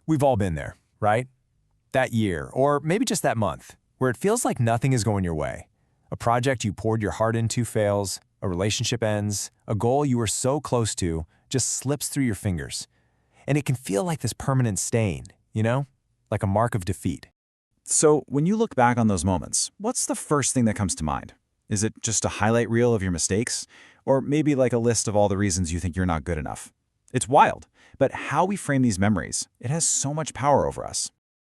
We've all been there, right? That year, or maybe just that month, where it feels like nothing is going your way. A project you poured your heart into fails, a relationship ends, a goal you were so close to just slips through your fingers. And it can feel like this permanent stain, you know? Like a mark of defeat. So when you look back on those moments, what's the first thing that comes to mind? Is it just a highlight reel of your mistakes? Or maybe like a list of all the reasons you think you're not good enough? It's wild, but how we frame these memories, it has so much power over us.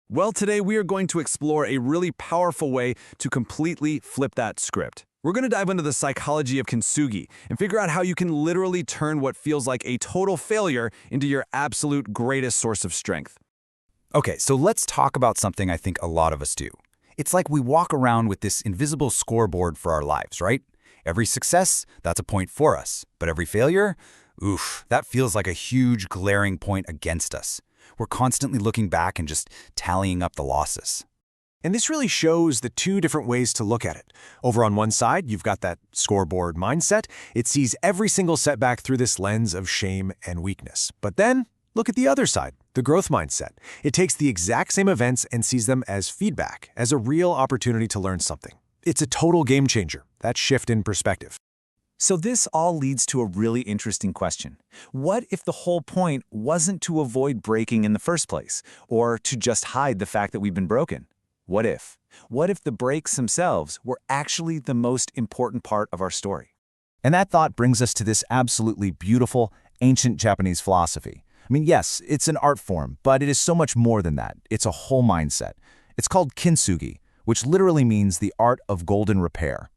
Well, today we are going to explore a really powerful way to completely flip that script. We're going to dive into the psychology of Kintsugi and figure out how you can literally turn what feels like a total failure into your absolute greatest source of strength. Okay, so let's talk about something I think a lot of us do. It's like we walk around with this invisible scoreboard for our lives, right? Every success, that's a point for us. But every failure, oof, that feels like a huge glaring point against us. We're constantly looking back and just tallying up the losses. And this really shows the two different ways to look at it. Over on one side, you've got that scoreboard mindset. It sees every single setback through this lens of shame and weakness. But then, look at the other side, the growth mindset. It takes the exact same events and sees them as feedback, as a real opportunity to learn something. It's a total game changer, that shift in perspective. So this all leads to a really interesting question. What if the whole point wasn't to avoid breaking in the first place, or to just hide the fact that we've been broken? What if? What if the breaks themselves were actually the most important part of our story? And that thought brings us to this absolutely beautiful, ancient Japanese philosophy. I mean, yes, it's an art form, but it is so much more than that. It's a whole mindset. It's called Kintsugi, which literally means the art of golden repair.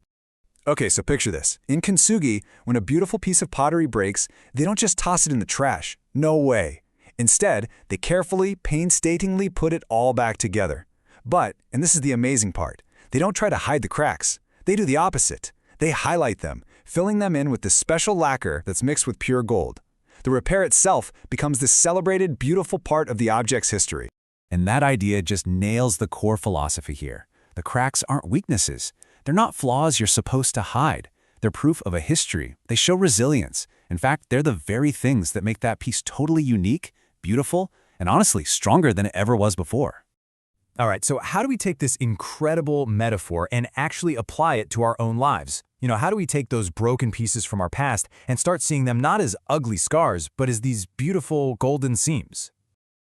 Okay, so picture this. In Kintsugi, when a beautiful piece of pottery breaks, they don't just toss it in the trash. No way. Instead, they carefully, painstakingly put it all back together. But, and this is the amazing part, they don't try to hide the cracks. They do the opposite. They highlight them, filling them in with this special lacquer that's mixed with pure gold. The repair itself becomes this celebrated, beautiful part of the object's history. And that idea just nails the core philosophy here. The cracks aren't weaknesses. They're not flaws you're supposed to hide. They're proof of a history. They show resilience. In fact, they're the very things that make that piece totally unique, beautiful, and honestly stronger than it ever was before. All right, so how do we take this incredible metaphor and actually apply it to our own lives? How do we take those broken pieces from our past and start seeing them not as ugly scars, but as these beautiful golden seams?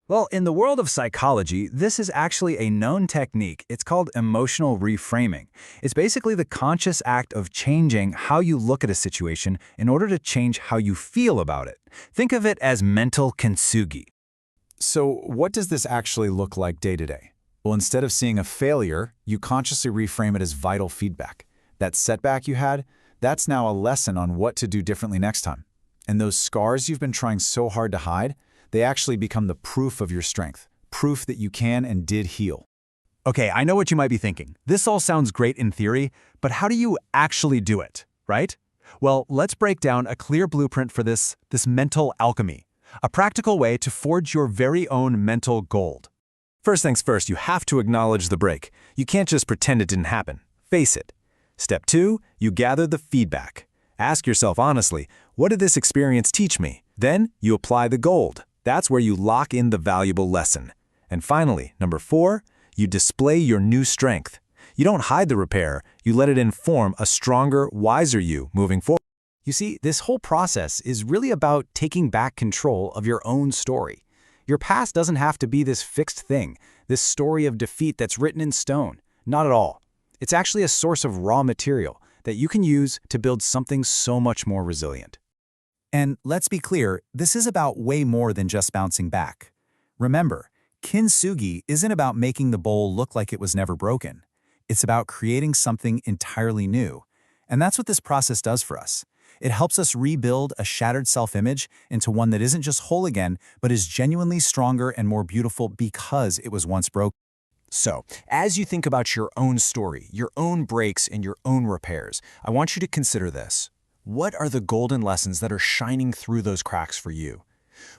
Well, in the world of psychology, this is actually a known technique. It's called emotional reframing. It's basically the conscious act of changing how you look at a situation in order to change how you feel about it. Think of it as mental kintsugi. So what does this actually look like day to day? Well, instead of seeing a failure, you consciously reframe it as vital feedback. That setback you had, that's now a lesson on what to do differently next time. And those scars you've been trying so hard to hide, they actually become the proof of your strength, proof that you can and did heal. Okay, I know what you might be thinking. This all sounds great in theory, but how do you actually do it, right? Well, let's break down a clear blueprint for this mental alchemy, a practical way to forge your very own mental gold. First things first, you have to acknowledge the break. You can't just pretend it didn't happen. Face it. Step 2, you gather the feedback. Ask yourself honestly, what did this experience teach me? Then you apply the gold. That's where you lock in the valuable lesson. And finally, number 4, you display your new strength. You don't hide the repair, you let it inform a stronger, wiser you moving forward. You see, this whole process is really about taking back control of your own story. Your past doesn't have to be this fixed thing, this story of defeat that's written in stone. Not at all. It's actually a source of raw material that you can use to build something so much more resilient. And let's be clear, this is about way more than just bouncing back. Remember, Kintsugi isn't about making the bowl look like it was never broken. It's about creating something entirely new. And that's what this process does for us. It helps us rebuild a shattered self-image into one that isn't just whole again, but is genuinely stronger and more beautiful because it was once broken. So, as you think about your own story, your own breaks, and your own repairs, I want you to consider this. What are the golden lessons that are shining through those cracks for you?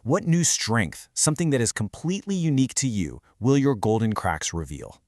What new strength, something that is completely unique to you, will your golden cracks reveal?